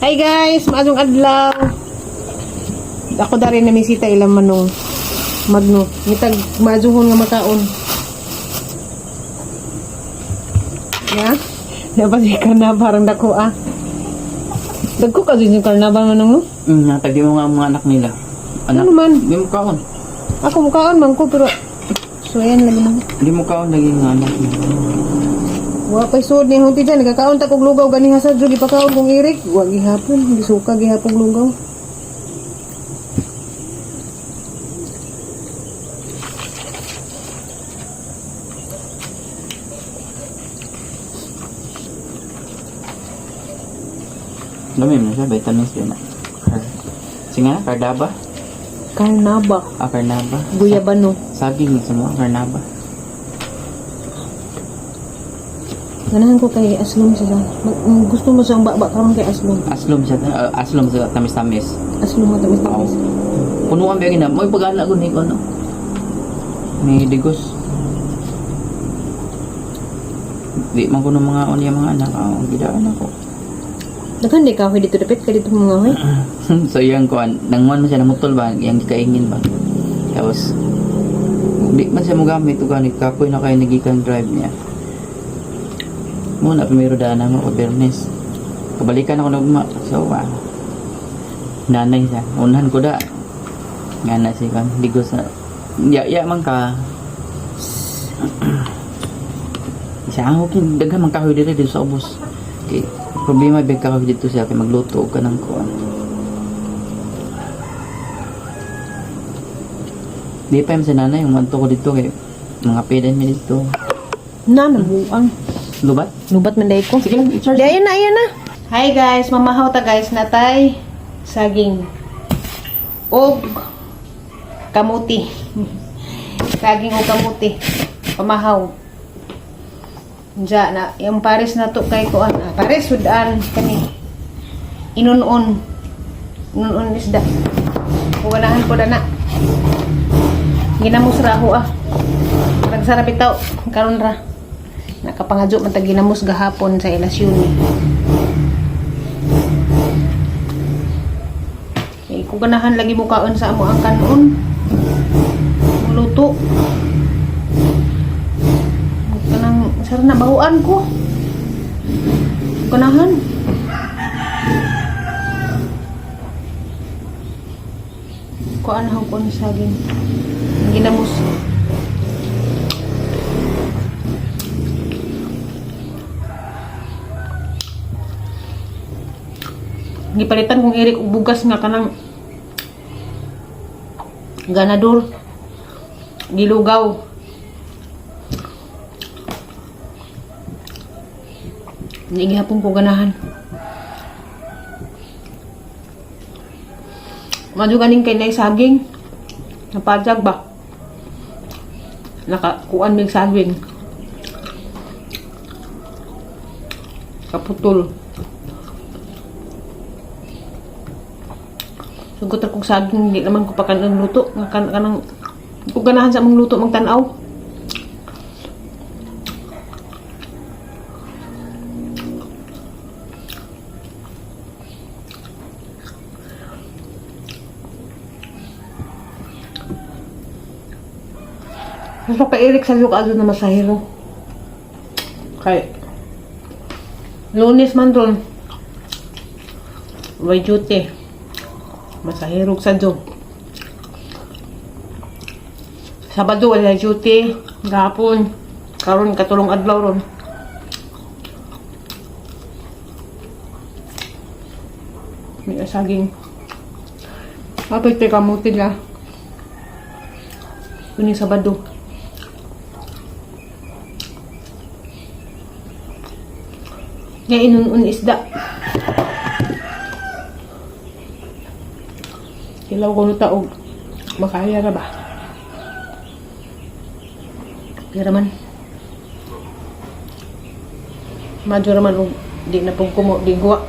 Hi guys, maadong adlaw. Ako dari na misita ilang manong magno. Mitag majuhon nga makaon. Ya? Dapat si karnaba parang dako ah. Dagko ka din yung karnaba manong no? Natagi mo nga ang mga anak nila. Ano man? Di mo kaon. Ako mukaon man ko pero so ayan lagi na. Di mo kaon lagi nga anak nila. Wa pay sud ni hunti dyan nagakaon ta kog lugaw gani hasad jud ipakaon kong irik. Wa gihapon, hindi suka gihapon lugaw. Dami mo siya, vitamins din na. Singa, kardaba? Karnaba, Karnaba. guyabano. Saging sa mga karnaba. Ganahan ko kay aslom siya. Gusto mo siyang baba karon kay aslom. Aslom siya, aslom sa tamis-tamis. Aslom mo tamis-tamis. Punuan ba yun na? May pag-ala ko ni ko, no? May digos. Di man ko ng mga unya mga anak. Gidaan ako. Daghan di kahoy dito dapit ka dito mga hoy. So yung kuan, nanguan mo siya namutol ba? Yung kaingin ba? Tapos, di man siya magamit ito ganit. Kapoy na kayo nagikan drive niya. Muna, primero daan mo o Bernes. Kabalikan ako nagma. So, nanay siya. Unahan ko da. Nga na siya kan. Digos na. Ya man ka. Siya ang hukin. Daghan man kahoy dito sa ubos. Okay. Problema ba kahoy dito siya. Kaya magluto ka ng kuan. Di pa yung sa nanay. Yung manto ko dito. Kaya mga pedan niya dito. Nabuang. Lubat? Lubat man day ko. Sige lang, i-charge. Di ayan na. Hi guys, mamahaw ta guys natay saging. Og kamuti. Saging o kamuti. Pamahaw. Diya na, yung pares na to kay kuan. Pares sudan kani. Inunon. Inunon isda. Kuwanahan ko na. Ginamos ra ako Nagsarap itaw karon ra. Nakapangadyo man tag ginamos gahapon sa elasyon. Eh kung ganahan lagi mo kaon sa amo ang kanon. Luto. Kanang sar na bahuan ko. Ganahan. Kuan ha ko ni saging. Ginamos. Gipalitan kong irik og bugas nga kanang ganador gilugaw. Hindi gihapon ko ganahan. Madyo ganing kay nay saging. Napajag ba? Nakakuan mig saging. Kaputol. Sugod akong saging, hindi naman ko pa kanang luto. Kanang kung ganahan sa mong luto, magtanaw. Gusto ka irik sa lukado na masahiro. Kay Lunes man ron. May duty. Masahirog sa job. Sabado wala duty. Gapon. Karon katulong adlaw ron. May saging. Kapit ka kamuti la. Kuning Sabado. Nga inun isda. Kilaw ko na taog. Makaya na ba? Kaya naman. Madyo naman o di na pong kumo. Di guwa.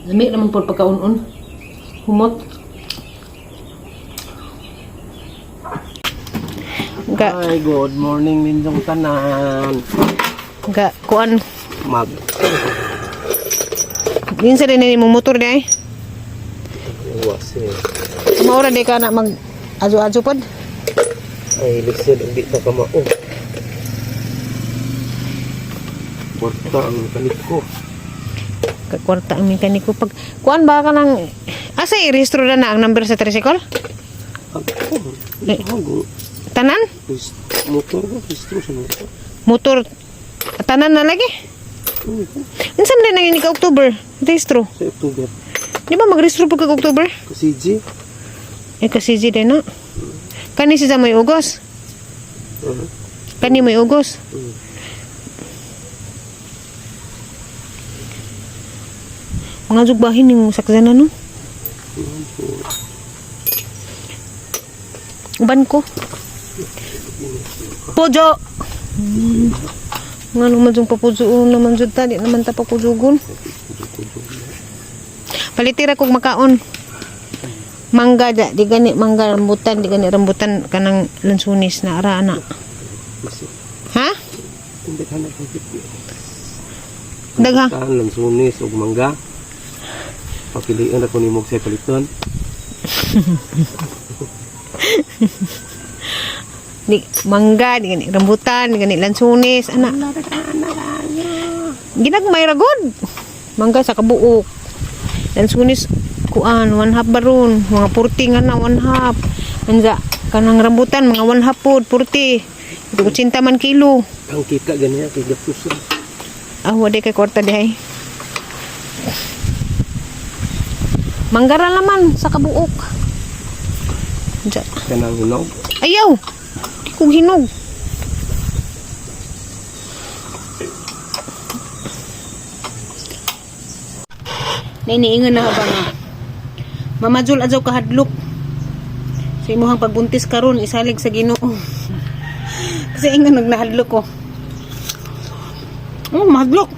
Lami naman po pagkaun-un. Humot. Hi, good morning ninyong tanan. Kuan. Mag. Minsan din mong motor di ay. Iwas eh. Maura di ka na mag ajo-ajo pod. Ay, lisod, hindi na ka mao. Kwarta ang kalit ko. Kwarta ang mekaniko pag kuan ba ka nang asa i-rehistro na ang number sa tricycle? Ako, Tanan? motor ko, registro sa motor. Motor tanan na lagi. Unsa man nang ini ka October? Rehistro. Sa October. Di ba mag-rehistro pag October? Kasi G. Kasi si din na. Kani si sa may Ugos. Kani may Ugos. Mga jugbahin yung saksanan no? Uban ko. Pojo! Nga naman yung papujoon naman dyan ta. Di naman ta papujogon. Palitira kong makaon. Mangga da. Di gani mangga rambutan. Di gani rambutan kanang lansunis na ara na. Ha? Hindi ka na pagkit. Dagha. Taan lang sunis o mangga. Papiliin ako ni Mog sa paliton. Di mangga, di gani rambutan, di gani lansunis, ana. Ginagmay ra gud. Mangga sa kabuok. Lansunis kuan 1/2 baron, mga 40 nga na 1/2. Anza kanang rambutan mga 1/2 pod 40. Ito 80 man kilo. Ang kita ganyan, kay Gapus. Ah, wala kay kwarta dihay. Manggara laman sa kabuok. Anza. Kanang hinog. Ayaw. Di kong hinog. Nainiingan na ba nga? Mamajul adyaw kahadlok. Sa imuhang pagbuntis karon isalig sa Ginoo. Kasi ingon nagnahadlok ko. Oh, mahadlok.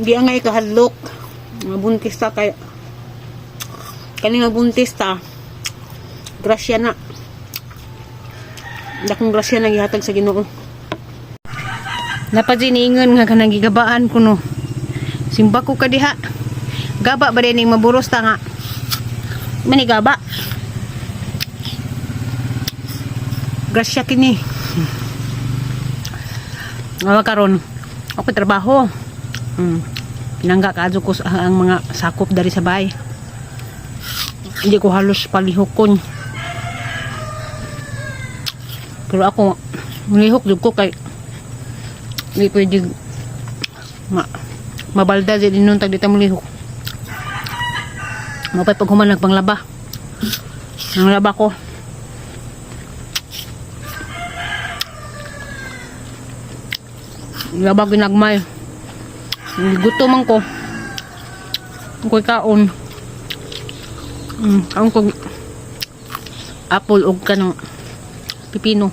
Di angay kahadlok. Mabuntis ta kay kani nga buntis ta. Grasya na. Dakong grasya na gihatag sa Ginoo. Napajiniingon nga kanang gigabaan ko no. Simba ko ka diha. Gaba ba din maburos ta nga. Manigaba. Grasya kini. Ngawa karon ako trabaho. Pinangga kaadyo ko ang mga sakop dari sa bahay. Hindi ko halos palihokon. Pero ako mulihok jud ko kay hindi pwede mabalda din nun tag dita mulihok. Mapay pag human nagpanglaba. Ang laba ko. Laba ginagmay. Gusto man ko. Ako'y kaon. Kaon ko apple o kanang pipino.